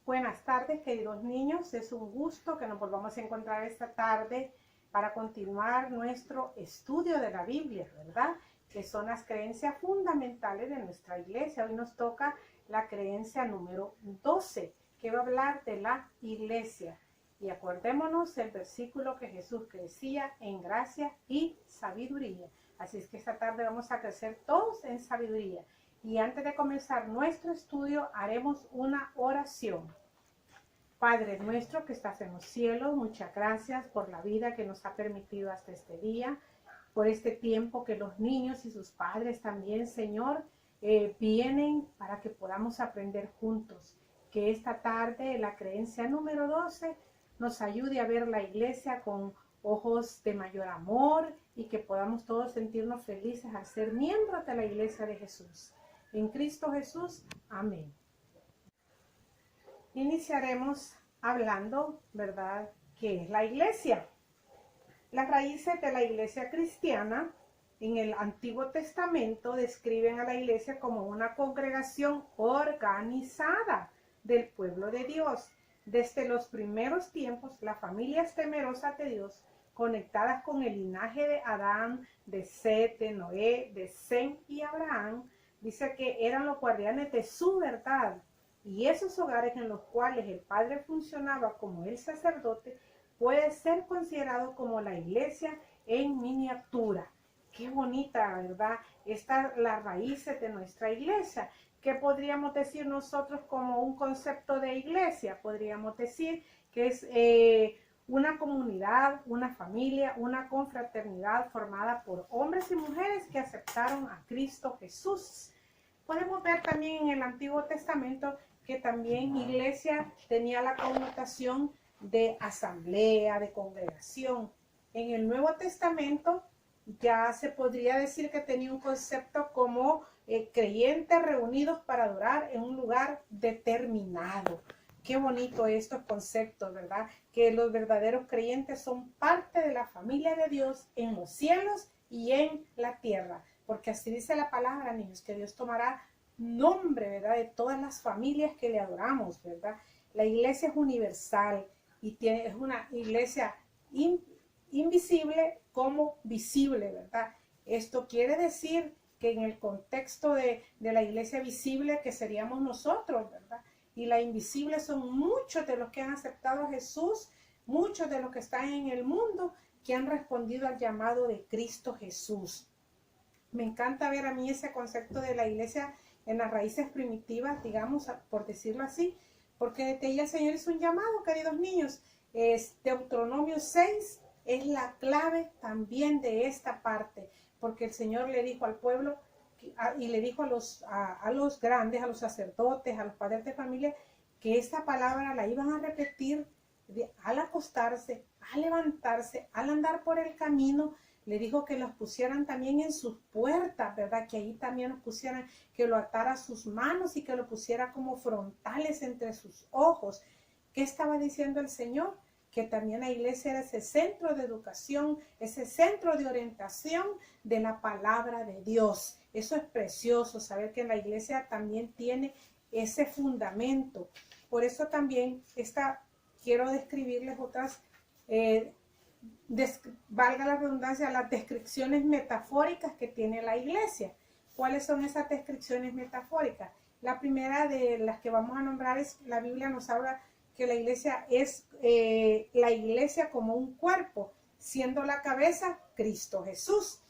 Buenas tardes, queridos niños. Es un gusto que nos volvamos a encontrar esta tarde para continuar nuestro estudio de la Biblia, ¿verdad? Que son las creencias fundamentales de nuestra iglesia. Hoy nos toca la creencia número 12, que va a hablar de la iglesia. Y acordémonos el versículo que Jesús crecía en gracia y sabiduría. Así es que esta tarde vamos a crecer todos en sabiduría. Y antes de comenzar nuestro estudio, haremos una oración. Padre nuestro que estás en los cielos, muchas gracias por la vida que nos ha permitido hasta este día, por este tiempo que los niños y sus padres también, Señor, vienen para que podamos aprender juntos. Que esta tarde, la creencia número 12, nos ayude a ver la iglesia con ojos de mayor amor y que podamos todos sentirnos felices al ser miembros de la iglesia de Jesús. En Cristo Jesús, amén. Iniciaremos hablando, ¿verdad?, ¿qué es la iglesia? Las raíces de la iglesia cristiana en el Antiguo Testamento describen a la iglesia como una congregación organizada del pueblo de Dios. Desde los primeros tiempos, las familias temerosas de Dios, conectadas con el linaje de Adán, de Set, de Noé, de Sem y Abraham, dice que eran los guardianes de su verdad. Y esos hogares en los cuales el padre funcionaba como el sacerdote puede ser considerado como la iglesia en miniatura. Qué bonita, ¿verdad? Estas las raíces de nuestra iglesia. ¿Qué podríamos decir nosotros como un concepto de iglesia? Podríamos decir que es una comunidad, una familia, una confraternidad formada por hombres y mujeres que aceptaron a Cristo Jesús. Podemos ver también en el Antiguo Testamento que también iglesia tenía la connotación de asamblea, de congregación. En el Nuevo Testamento ya se podría decir que tenía un concepto como creyentes reunidos para adorar en un lugar determinado. Qué bonito estos conceptos, ¿verdad? Que los verdaderos creyentes son parte de la familia de Dios en los cielos y en la tierra. Porque así dice la palabra, niños, que Dios tomará nombre, ¿verdad?, de todas las familias que le adoramos, ¿verdad? La iglesia es universal y es una iglesia invisible como visible, ¿verdad? Esto quiere decir que en el contexto de la iglesia visible, que seríamos nosotros, ¿verdad?, y la invisible son muchos de los que han aceptado a Jesús, muchos de los que están en el mundo que han respondido al llamado de Cristo Jesús. Me encanta ver a mí ese concepto de la iglesia en las raíces primitivas, digamos, por decirlo así, porque desde ella el Señor hizo un llamado, queridos niños. Deuteronomio 6 es la clave también de esta parte, porque el Señor le dijo al pueblo y le dijo a los grandes, a los sacerdotes, a los padres de familia, que esta palabra la iban a repetir al acostarse, al levantarse, al andar por el camino. Le dijo que los pusieran también en sus puertas, ¿verdad? Que ahí también los pusieran, que lo atara a sus manos y que lo pusiera como frontales entre sus ojos. ¿Qué estaba diciendo el Señor? Que también la iglesia era ese centro de educación, ese centro de orientación de la palabra de Dios. Eso es precioso, saber que la iglesia también tiene ese fundamento. Por eso también quiero describirles otras valga la redundancia, las descripciones metafóricas que tiene la iglesia. ¿Cuáles son esas descripciones metafóricas? La primera de las que vamos a nombrar es, la Biblia nos habla que la iglesia es la iglesia como un cuerpo, siendo la cabeza Cristo Jesús.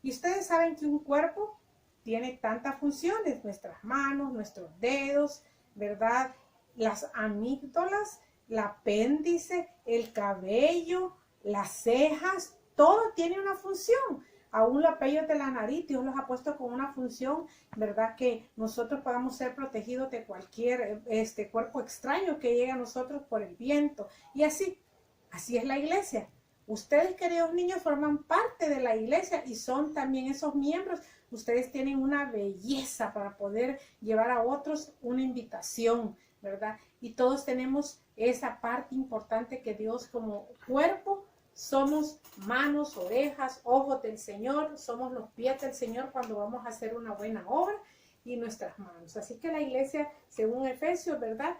Y ustedes saben que un cuerpo tiene tantas funciones, nuestras manos, nuestros dedos, ¿verdad? Las amígdalas, el apéndice, el cabello, las cejas, todo tiene una función. Aún los pellos de la nariz, Dios los ha puesto con una función, ¿verdad? Que nosotros podamos ser protegidos de cualquier cuerpo extraño que llegue a nosotros por el viento. Y así es la iglesia. Ustedes, queridos niños, forman parte de la iglesia y son también esos miembros. Ustedes tienen una belleza para poder llevar a otros una invitación, ¿verdad? Y todos tenemos esa parte importante que Dios como cuerpo, somos manos, orejas, ojos del Señor, somos los pies del Señor cuando vamos a hacer una buena obra y nuestras manos. Así que la iglesia, según Efesios, ¿verdad?,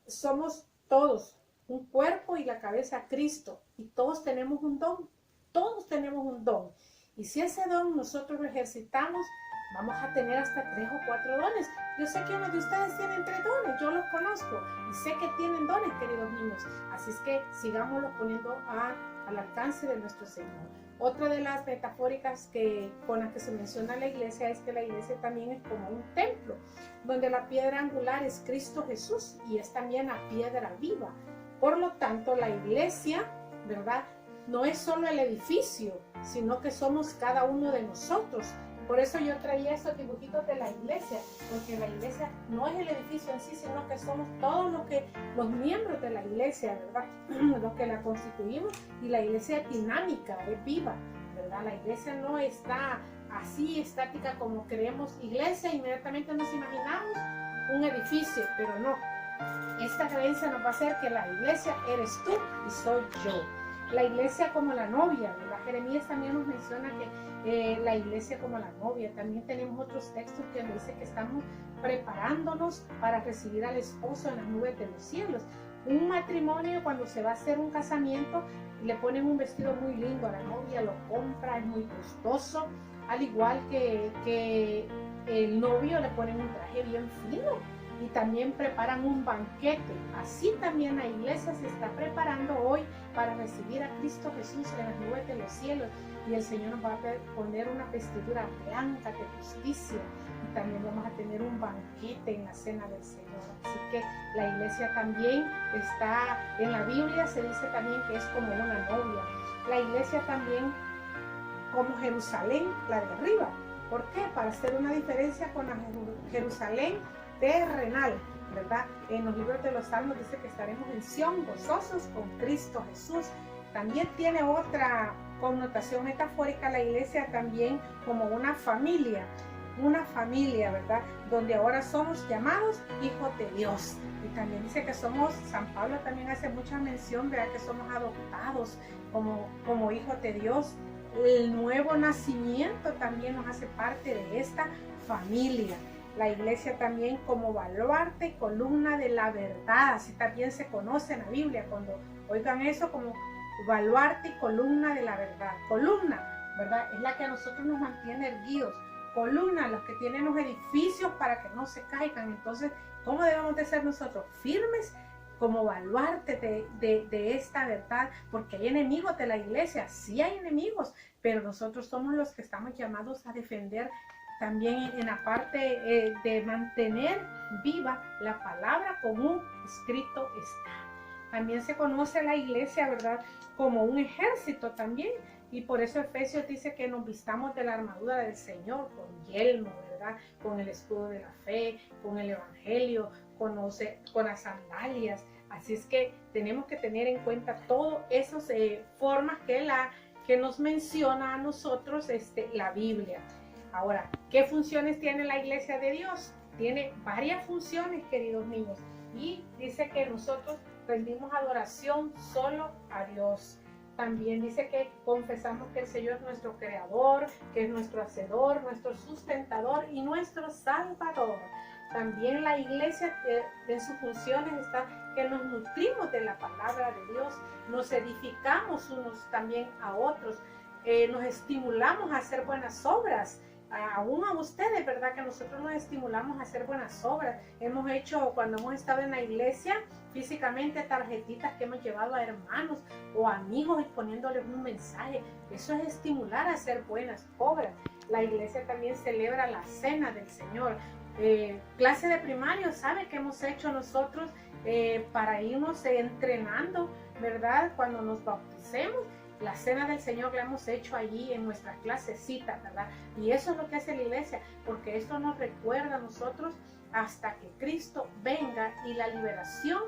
somos todos un cuerpo y la cabeza Cristo, y todos tenemos un don, todos tenemos un don. Y si ese don nosotros lo ejercitamos, vamos a tener hasta 3 o 4 dones. Yo sé que uno de ustedes tienen 3 dones, yo los conozco y sé que tienen dones, queridos niños. Así es que sigámoslo poniendo al alcance de nuestro Señor. Otra de las metafóricas con las que se menciona la iglesia es que la iglesia también es como un templo, donde la piedra angular es Cristo Jesús y es también la piedra viva. Por lo tanto, la iglesia, ¿verdad?, no es solo el edificio, sino que somos cada uno de nosotros. Por eso yo traía esos dibujitos de la iglesia, porque la iglesia no es el edificio en sí, sino que somos todos los miembros de la iglesia, ¿verdad? Los que la constituimos, y la iglesia es dinámica, es viva, ¿verdad? La iglesia no está así estática como creemos iglesia, inmediatamente nos imaginamos un edificio, pero no. Esta creencia nos va a hacer que la iglesia eres tú y soy yo. La iglesia como la novia, ¿verdad? Jeremías también nos menciona que la iglesia como la novia. También tenemos otros textos que nos dicen que estamos preparándonos para recibir al esposo en las nubes de los cielos. Un matrimonio, cuando se va a hacer un casamiento, le ponen un vestido muy lindo a la novia, lo compra, es muy costoso, al igual que el novio le ponen un traje bien fino. Y también preparan un banquete. Así también la iglesia se está preparando hoy para recibir a Cristo Jesús en las nubes de los cielos. Y el Señor nos va a poner una vestidura blanca de justicia. Y también vamos a tener un banquete en la cena del Señor. Así que la iglesia también está, en la Biblia se dice también que es como una novia. La iglesia también como Jerusalén, la de arriba. ¿Por qué? Para hacer una diferencia con la Jerusalén terrenal, ¿verdad? En los libros de los Salmos dice que estaremos en Sión gozosos con Cristo Jesús. También tiene otra connotación metafórica la iglesia también como una familia, ¿verdad? Donde ahora somos llamados hijos de Dios. Y también dice que somos, San Pablo también hace mucha mención, ¿verdad? Que somos adoptados como hijos de Dios. El nuevo nacimiento también nos hace parte de esta familia. La iglesia también como baluarte y columna de la verdad, así también se conoce en la Biblia, cuando oigan eso, como baluarte y columna de la verdad. Columna, ¿verdad? Es la que a nosotros nos mantiene erguidos. Columna, los que tienen los edificios para que no se caigan. Entonces, ¿cómo debemos de ser nosotros? Firmes como baluarte de esta verdad, porque hay enemigos de la iglesia, sí hay enemigos, pero nosotros somos los que estamos llamados a defender también en la parte de mantener viva la palabra como escrito está. También se conoce la iglesia, ¿verdad?, como un ejército también, y por eso Efesios dice que nos vistamos de la armadura del Señor, con yelmo, ¿verdad?, con el escudo de la fe, con el evangelio, con las sandalias. Así es que tenemos que tener en cuenta todas esas formas que nos menciona a nosotros la Biblia. Ahora, ¿qué funciones tiene la iglesia de Dios? Tiene varias funciones, queridos niños, y dice que nosotros rendimos adoración solo a Dios. También dice que confesamos que el Señor es nuestro creador, que es nuestro hacedor, nuestro sustentador y nuestro salvador. También la iglesia en sus funciones está que nos nutrimos de la palabra de Dios, nos edificamos unos también a otros, nos estimulamos a hacer buenas obras. Aún a ustedes, ¿verdad? Que nosotros nos estimulamos a hacer buenas obras. Hemos hecho, cuando hemos estado en la iglesia, físicamente tarjetitas que hemos llevado a hermanos o amigos y poniéndoles un mensaje. Eso es estimular a hacer buenas obras. La iglesia también celebra la cena del Señor. Clase de primario, ¿sabe qué hemos hecho nosotros para irnos entrenando, ¿verdad? Cuando nos bauticemos. La cena del Señor la hemos hecho allí en nuestra clasecita, ¿verdad? Y eso es lo que hace la iglesia, porque esto nos recuerda a nosotros hasta que Cristo venga y la liberación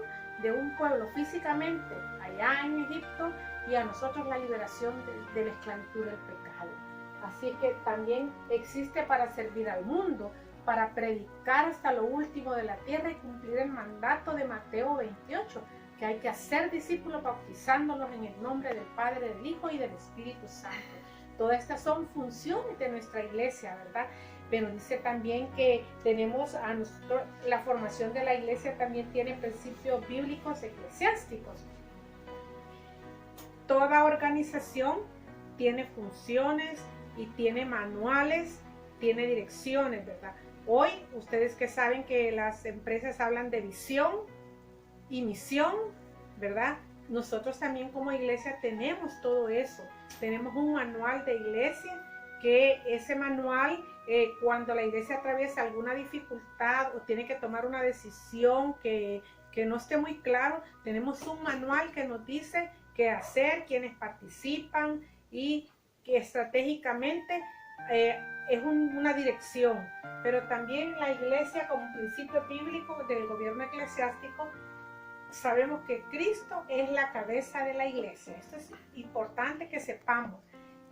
de un pueblo físicamente allá en Egipto y a nosotros la liberación de la esclavitud del pecado. Así que también existe para servir al mundo, para predicar hasta lo último de la tierra y cumplir el mandato de Mateo 28, que hay que hacer discípulos bautizándolos en el nombre del Padre, del Hijo y del Espíritu Santo. Todas estas son funciones de nuestra iglesia, ¿verdad? pero dice también que tenemos a nosotros, la formación de la iglesia también tiene principios bíblicos eclesiásticos. Toda organización tiene funciones y tiene manuales, tiene direcciones, ¿verdad? Hoy, ustedes que saben que las empresas hablan de visión y misión, ¿verdad? Nosotros también como iglesia tenemos todo eso. Tenemos un manual de iglesia, que ese manual, cuando la iglesia atraviesa alguna dificultad o tiene que tomar una decisión que no esté muy claro, tenemos un manual que nos dice qué hacer, quiénes participan y que estratégicamente es una dirección. Pero también la iglesia, como principio bíblico del gobierno eclesiástico, sabemos que Cristo es la cabeza de la iglesia. Esto es importante que sepamos.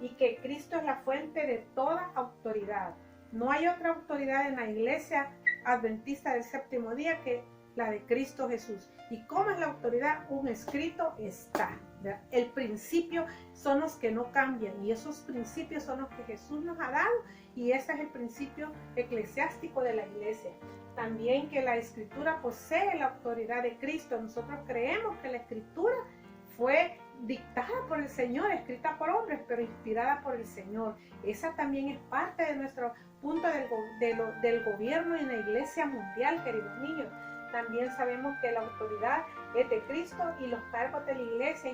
Y que Cristo es la fuente de toda autoridad. No hay otra autoridad en la iglesia adventista del séptimo día que la de Cristo Jesús. ¿Y cómo es la autoridad? Un escrito está, ¿verdad? El principio son los que no cambian, y esos principios son los que Jesús nos ha dado, y ese es el principio eclesiástico de la iglesia. También que la escritura posee la autoridad de Cristo. Nosotros creemos que la escritura fue dictada por el Señor, escrita por hombres, pero inspirada por el Señor. Esa también es parte de nuestro punto del gobierno en la iglesia mundial, queridos niños. También sabemos que la autoridad es de Cristo y los cargos de la iglesia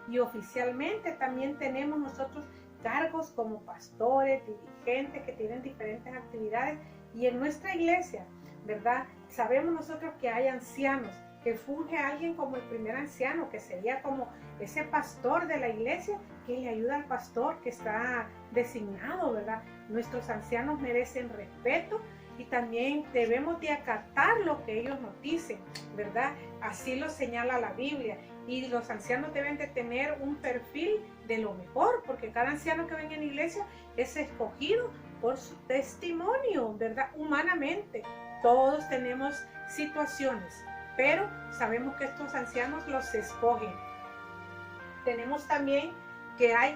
y oficialmente también tenemos nosotros cargos como pastores, dirigentes que tienen diferentes actividades, y en nuestra iglesia, ¿verdad? Sabemos nosotros que hay ancianos, que funge alguien como el primer anciano, que sería como ese pastor de la iglesia que le ayuda al pastor que está designado, ¿verdad? Nuestros ancianos merecen respeto y también debemos de acatar lo que ellos nos dicen, ¿verdad? Así lo señala la Biblia. Y los ancianos deben de tener un perfil de lo mejor, porque cada anciano que venga en la iglesia es escogido por su testimonio, ¿verdad? Humanamente, todos tenemos situaciones, pero sabemos que estos ancianos los escogen. Tenemos también que hay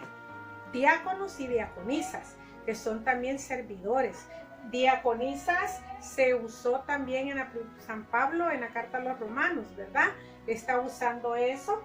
diáconos y diaconisas, que son también servidores. Diaconisas se usó también en San Pablo en la carta a los romanos, ¿verdad? Está usando eso.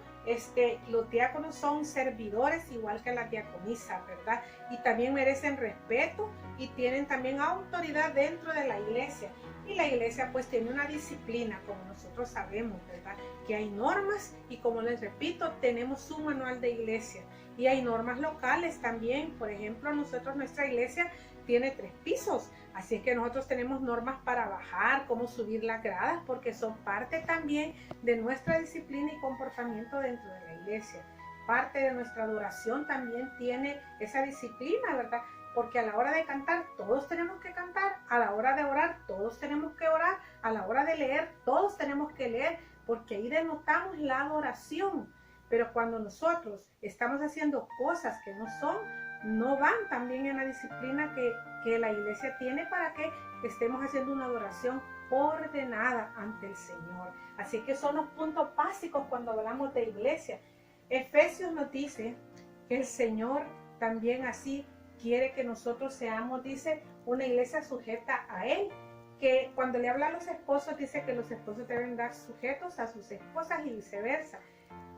Los diáconos son servidores igual que las diaconisas, ¿verdad? Y también merecen respeto y tienen también autoridad dentro de la iglesia. Y la iglesia pues tiene una disciplina, como nosotros sabemos, ¿verdad? Que hay normas y, como les repito, tenemos un manual de iglesia. Y hay normas locales también. Por ejemplo, nuestra iglesia tiene 3 pisos. Así es que nosotros tenemos normas para bajar, cómo subir las gradas, porque son parte también de nuestra disciplina y comportamiento dentro de la iglesia. Parte de nuestra adoración también tiene esa disciplina, ¿verdad? Porque a la hora de cantar, todos tenemos que cantar. A la hora de orar, todos tenemos que orar. A la hora de leer, todos tenemos que leer, porque ahí denotamos la adoración. Pero cuando nosotros estamos haciendo cosas que no son, no van también en la disciplina que la iglesia tiene para que estemos haciendo una adoración ordenada ante el Señor. Así que son los puntos básicos cuando hablamos de iglesia. Efesios nos dice que el Señor también así quiere que nosotros seamos, dice, una iglesia sujeta a Él. Que cuando le habla a los esposos, dice que los esposos deben dar sujetos a sus esposas y viceversa.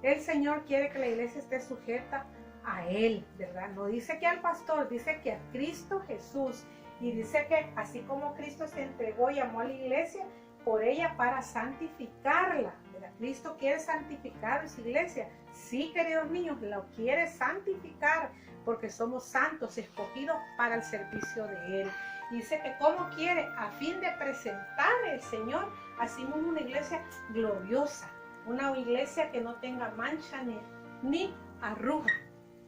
El Señor quiere que la iglesia esté sujeta a Él, ¿verdad? No dice que al pastor, dice que a Cristo Jesús. Y dice que así como Cristo se entregó y amó a la iglesia, por ella para santificarla, ¿verdad? Cristo quiere santificar a su iglesia. Sí, queridos niños, lo quiere santificar porque somos santos, escogidos para el servicio de Él. Dice que como quiere, a fin de presentar el Señor, así como una iglesia gloriosa, una iglesia que no tenga mancha ni arruga,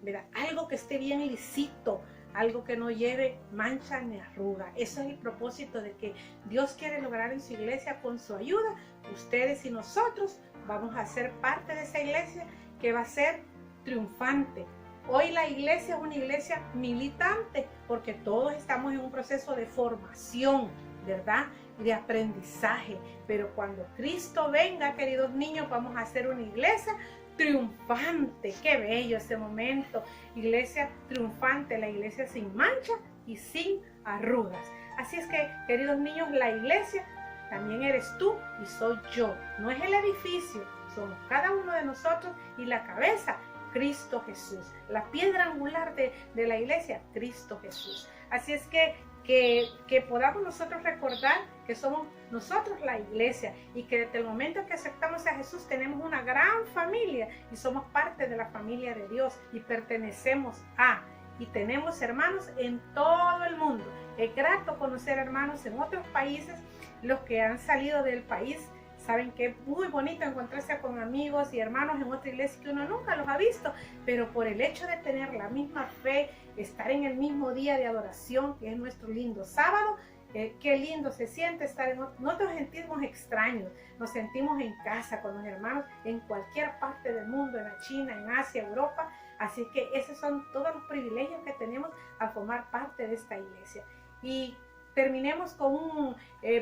¿verdad? Algo que esté bien lisito, algo que no lleve mancha ni arruga. Eso es el propósito de que Dios quiere lograr en su iglesia con su ayuda. Ustedes y nosotros vamos a ser parte de esa iglesia que va a ser triunfante. Hoy la iglesia es una iglesia militante porque todos estamos en un proceso de formación, ¿verdad? De aprendizaje. Pero cuando Cristo venga, queridos niños, vamos a ser una iglesia triunfante. Qué bello ese momento. Iglesia triunfante, la iglesia sin mancha y sin arrugas. Así es que, queridos niños, la iglesia también eres tú y soy yo. No es el edificio, somos cada uno de nosotros y la cabeza, Cristo Jesús. La piedra angular de la iglesia, Cristo Jesús. Así es que podamos nosotros recordar que somos nosotros la iglesia y que desde el momento que aceptamos a Jesús tenemos una gran familia y somos parte de la familia de Dios y pertenecemos y tenemos hermanos en todo el mundo. Es grato conocer hermanos en otros países. Los que han salido del país saben que es muy bonito encontrarse con amigos y hermanos en otra iglesia que uno nunca los ha visto, pero por el hecho de tener la misma fe, estar en el mismo día de adoración, que es nuestro lindo sábado, qué lindo se siente estar no nos sentimos extraños, nos sentimos en casa con los hermanos en cualquier parte del mundo, en la China, en Asia, Europa. Así que esos son todos los privilegios que tenemos al formar parte de esta iglesia. Y terminemos con un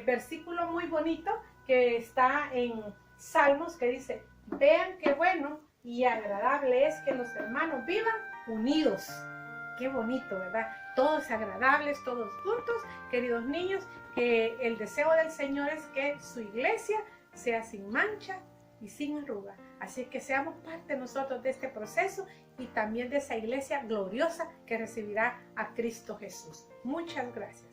versículo muy bonito que está en Salmos, que dice: vean qué bueno y agradable es que los hermanos vivan unidos. Qué bonito, ¿verdad? Todos agradables, todos juntos, queridos niños, que el deseo del Señor es que su iglesia sea sin mancha y sin arruga. Así que seamos parte nosotros de este proceso y también de esa iglesia gloriosa que recibirá a Cristo Jesús. Muchas gracias.